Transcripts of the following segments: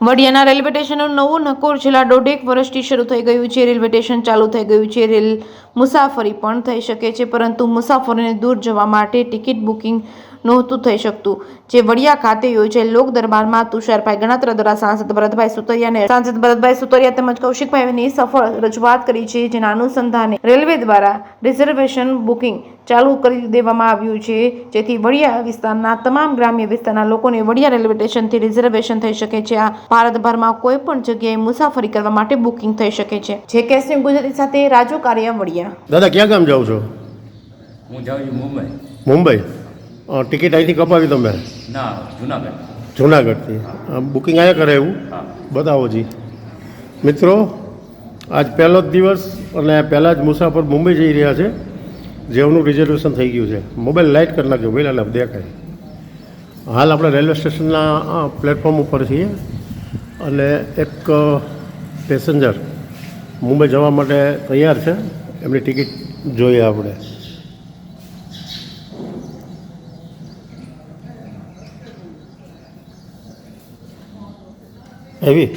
વડિયાના railway સ્ટેશનનું નવું નકોર છેલ્લા 1.5 વર્ષથી શરૂ થઈ ગયું છે. રેલવે સ્ટેશન ચાલુ થઈ ગયું છે. રેલ મુસાફરી પણ થઈ શકે છે, પરંતુ મુસાફરોને દૂર જવા માટે ટિકિટ બુકિંગ નહોતું થઈ શકતું. જે વડિયા ખાતે યોજાયેલ લોક દરબારમાં તુષારભાઈ ગણાત્રા દ્વારા સાંસદ ભરતભાઈ સુતરિયા તેમજ કૌશિકભાઈની સફળ રજૂઆત કરી છે, જેના અનુસંધાને રેલવે દ્વારા રિઝર્વેશન બુકિંગ ચાલુ કરી દેવામાં આવ્યું છે, જેથી વડિયા વિસ્તારના તમામ ગ્રામ્ય વિસ્તારના લોકોને વડિયા રેલવે સ્ટેશનથી રિઝર્વેશન થઈ શકે છે. આ ભારતભરમાં કોઈ પણ જગ્યાએ મુસાફરી કરવા માટે બુકિંગ થઈ શકે છે. જે કેસની ગુજરાતી સાથે રાજુ કારિયા, વડિયા. દાદા ક્યાં ગામ જાઓ છો? હું જાઉં છું મુંબઈ. મુંબઈ? ટિકિટ અહીંથી કપાવી તમે? ના, જુનાગઢ. જુનાગઢથી બુકિંગ અહીંયા કરે એવું? હા. બતાવો જી. મિત્રો, આજ પહેલો જ દિવસ અને પહેલાં જ મુસાફર મુંબઈ જઈ રહ્યા છે, જેઓનું રિઝર્વેશન થઈ ગયું છે. મોબાઈલ લાઇટ કરી નાખ્યો, પહેલાં દેખાય. હાલ આપણે રેલવે સ્ટેશનના પ્લેટફોર્મ ઉપર છીએ અને એક પેસેન્જર મુંબઈ જવા માટે તૈયાર છે. એમની ટિકિટ જોઈએ આપણે. એવી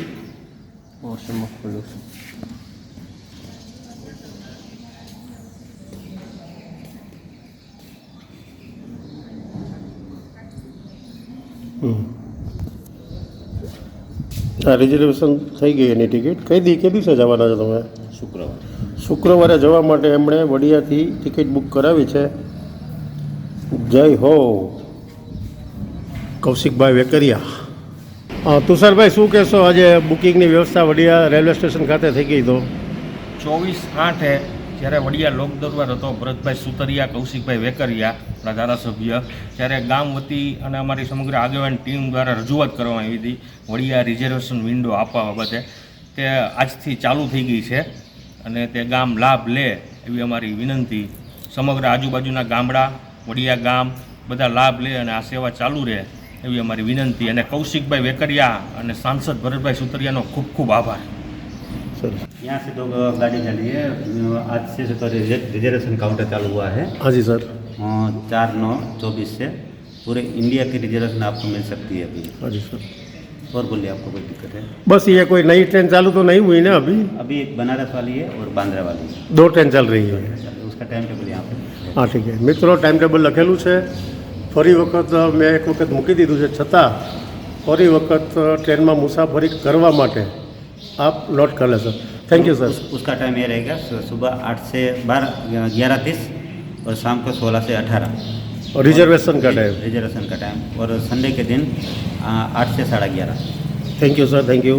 હા, રિઝર્વેશન થઈ ગઈ એની ટિકિટ. કઈ દિવસે જવાના છો તમે? શુક્રવારે જવા માટે એમણે વડિયાથી ટિકિટ બુક કરાવી છે. જય હો કૌશિકભાઈ વેકરિયા. તુષારભાઈ, શું કહેશો? આજે બુકિંગની વ્યવસ્થા વડિયા રેલવે સ્ટેશન ખાતે થઈ ગઈ. તો 24/8 જ્યારે વડિયા લોક દરબાર હતો, ભરતભાઈ સુતરિયા, કૌશિકભાઈ વેકરિયા, આપણા ધારાસભ્ય, ત્યારે ગામ વતી અને અમારી સમગ્ર આગેવાન ટીમ દ્વારા રજૂઆત કરવામાં આવી હતી વડિયા રિઝર્વેશન વિન્ડો આપવા બાબતે. તે આજથી ચાલુ થઈ ગઈ છે અને તે ગામ લાભ લે એવી અમારી વિનંતી. સમગ્ર આજુબાજુના ગામડા, વડિયા ગામ બધા લાભ લે અને આ સેવા ચાલુ રહે એવી અમારી વિનંતી. અને કૌશિકભાઈ વેકરિયા અને સાંસદ ભરતભાઈ સુતરિયાનો ખૂબ ખૂબ આભાર. यहाँ से 2 गाड़ी चली है, आज से तो रिजर्वेशन काउंटर चालू हुआ है। हाँ जी सर। 4/9/24 से पूरे इंडिया की रिजर्वेशन आपको मिल सकती है अभी। हाँ जी सर। और बोलिए, आपको कोई दिक्कत है? बस ये कोई नई ट्रेन चालू तो नहीं हुई ना अभी? अभी एक बनारस वाली है और बांद्रा वाली है, 2 ट्रेन चल रही है। उसका टाइम टेबल यहाँ पे। हाँ ठीक है મિત્રો, ટાઈમ ટેબલ લખેલું છે. ફરી વખત મેં એક વખત મૂકી દીધું છે, છતાં ફરી વખત ટ્રેનમાં મુસાફરી કરવા માટે આપ નોટ કરી લેશો. Thank you sir. उसका टाइम ये रहेगा सुबह 8 से 12, 11:30 और शाम को 16 से 18 और रिजर्वेशन का टाइम? रिजर्वेशन का टाइम और संडे के दिन 8 से 11:30. Thank you sir, thank you.